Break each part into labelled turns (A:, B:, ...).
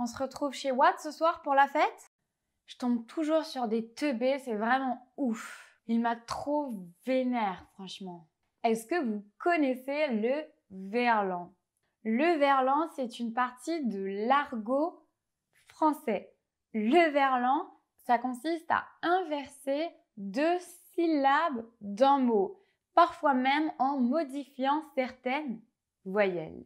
A: On se retrouve chez Watt ce soir pour la fête? Je tombe toujours sur des teubés, c'est vraiment ouf. Il m'a trop vénère, franchement. Est-ce que vous connaissez le verlan? Le verlan, c'est une partie de l'argot français. Le verlan, ça consiste à inverser deux syllabes d'un mot, parfois même en modifiant certaines voyelles.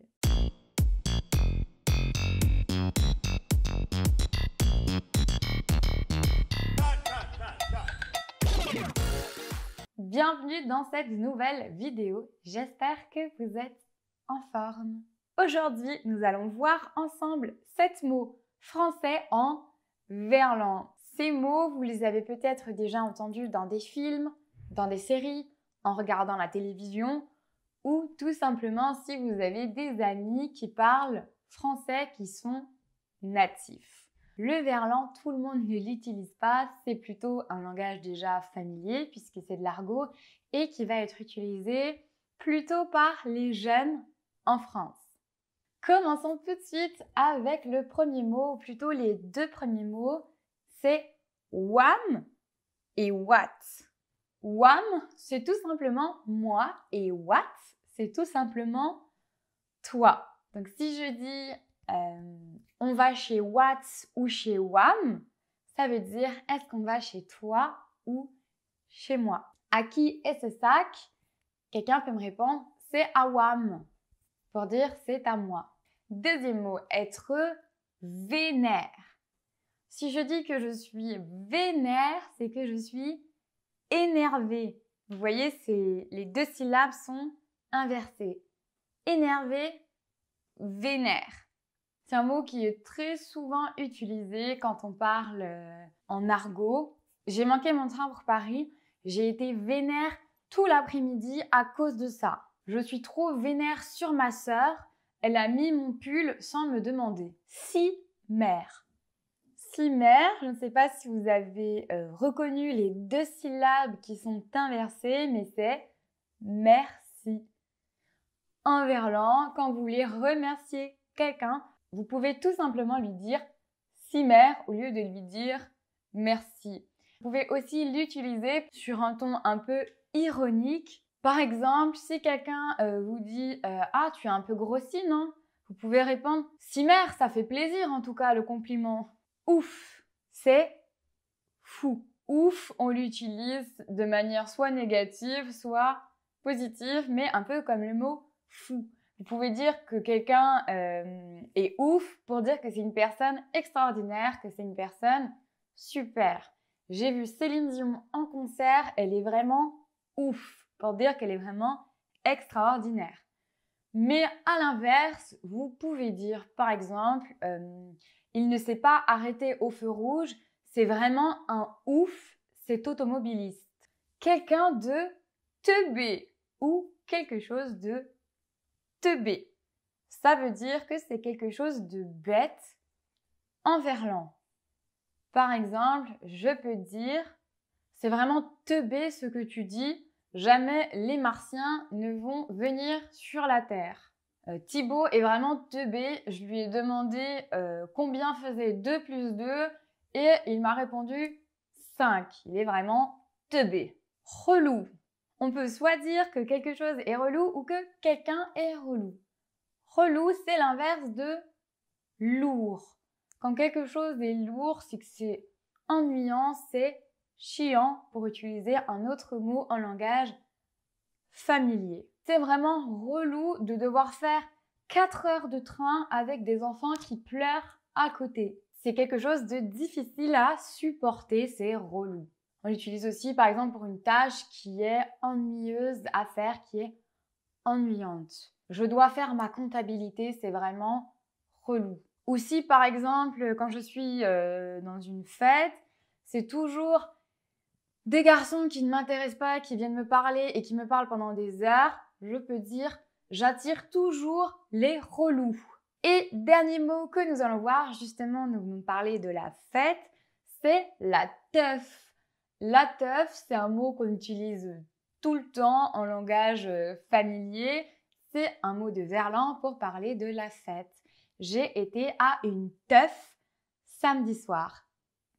A: Bienvenue dans cette nouvelle vidéo, j'espère que vous êtes en forme. Aujourd'hui, nous allons voir ensemble 7 mots français en verlan. Ces mots, vous les avez peut-être déjà entendus dans des films, dans des séries, en regardant la télévision ou tout simplement si vous avez des amis qui parlent français qui sont natifs. Le verlan, tout le monde ne l'utilise pas, c'est plutôt un langage déjà familier puisque c'est de l'argot et qui va être utilisé plutôt par les jeunes en France. Commençons tout de suite avec le premier mot, ou plutôt les deux premiers mots, c'est wham et what. Wham, c'est tout simplement moi et what, c'est tout simplement toi. Donc si je dis on va chez Watt ou chez Wham, ça veut dire est-ce qu'on va chez toi ou chez moi. À qui est ce sac? Quelqu'un peut me répondre c'est à Wham pour dire c'est à moi. Deuxième mot, être vénère. Si je dis que je suis vénère, c'est que je suis énervée. Vous voyez, les deux syllabes sont inversées. Énervé, vénère. C'est un mot qui est très souvent utilisé quand on parle en argot. J'ai manqué mon train pour Paris. J'ai été vénère tout l'après-midi à cause de ça. Je suis trop vénère sur ma sœur. Elle a mis mon pull sans me demander. Si mère. Si mère, je ne sais pas si vous avez reconnu les deux syllabes qui sont inversées, mais c'est merci. En verlan, quand vous voulez remercier quelqu'un, vous pouvez tout simplement lui dire « si mère » au lieu de lui dire « merci ». Vous pouvez aussi l'utiliser sur un ton un peu ironique. Par exemple, si quelqu'un vous dit « ah, tu es un peu grossi, non ?» Vous pouvez répondre « si mère, ça fait plaisir en tout cas le compliment ». Ouf, c'est fou. Ouf, on l'utilise de manière soit négative, soit positive, mais un peu comme le mot fou. Vous pouvez dire que quelqu'un est ouf pour dire que c'est une personne extraordinaire, que c'est une personne super. J'ai vu Céline Dion en concert, elle est vraiment ouf pour dire qu'elle est vraiment extraordinaire. Mais à l'inverse, vous pouvez dire par exemple, il ne s'est pas arrêté au feu rouge, c'est vraiment un ouf, cet automobiliste. Quelqu'un de teubé ou quelque chose de teubé. Ça veut dire que c'est quelque chose de bête en verlan. Par exemple, je peux dire « c'est vraiment teubé ce que tu dis, jamais les Martiens ne vont venir sur la Terre ». Thibaut est vraiment teubé, je lui ai demandé combien faisait 2 plus 2 et il m'a répondu 5. Il est vraiment teubé. Relou. On peut soit dire que quelque chose est relou ou que quelqu'un est relou. Relou, c'est l'inverse de lourd. Quand quelque chose est lourd, c'est que c'est ennuyant, c'est chiant pour utiliser un autre mot en langage familier. C'est vraiment relou de devoir faire 4 heures de train avec des enfants qui pleurent à côté. C'est quelque chose de difficile à supporter, c'est relou. On l'utilise aussi par exemple pour une tâche qui est ennuyeuse à faire, qui est ennuyante. Je dois faire ma comptabilité, c'est vraiment relou. Ou si par exemple, quand je suis dans une fête, c'est toujours des garçons qui ne m'intéressent pas, qui viennent me parler et qui me parlent pendant des heures, je peux dire « j'attire toujours les relous ». Et dernier mot que nous allons voir, justement, nous allons parler de la fête, c'est la teuf. La teuf, c'est un mot qu'on utilise tout le temps en langage familier. C'est un mot de verlan pour parler de la fête. j'ai été à une teuf samedi soir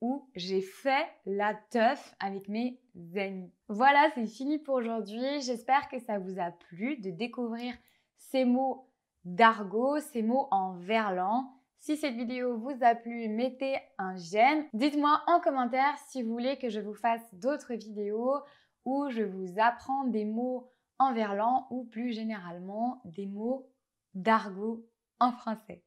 A: où j'ai fait la teuf avec mes amis. Voilà, c'est fini pour aujourd'hui. J'espère que ça vous a plu de découvrir ces mots d'argot, ces mots en verlan. Si cette vidéo vous a plu, mettez un j'aime. Dites-moi en commentaire si vous voulez que je vous fasse d'autres vidéos où je vous apprends des mots en verlan ou plus généralement des mots d'argot en français.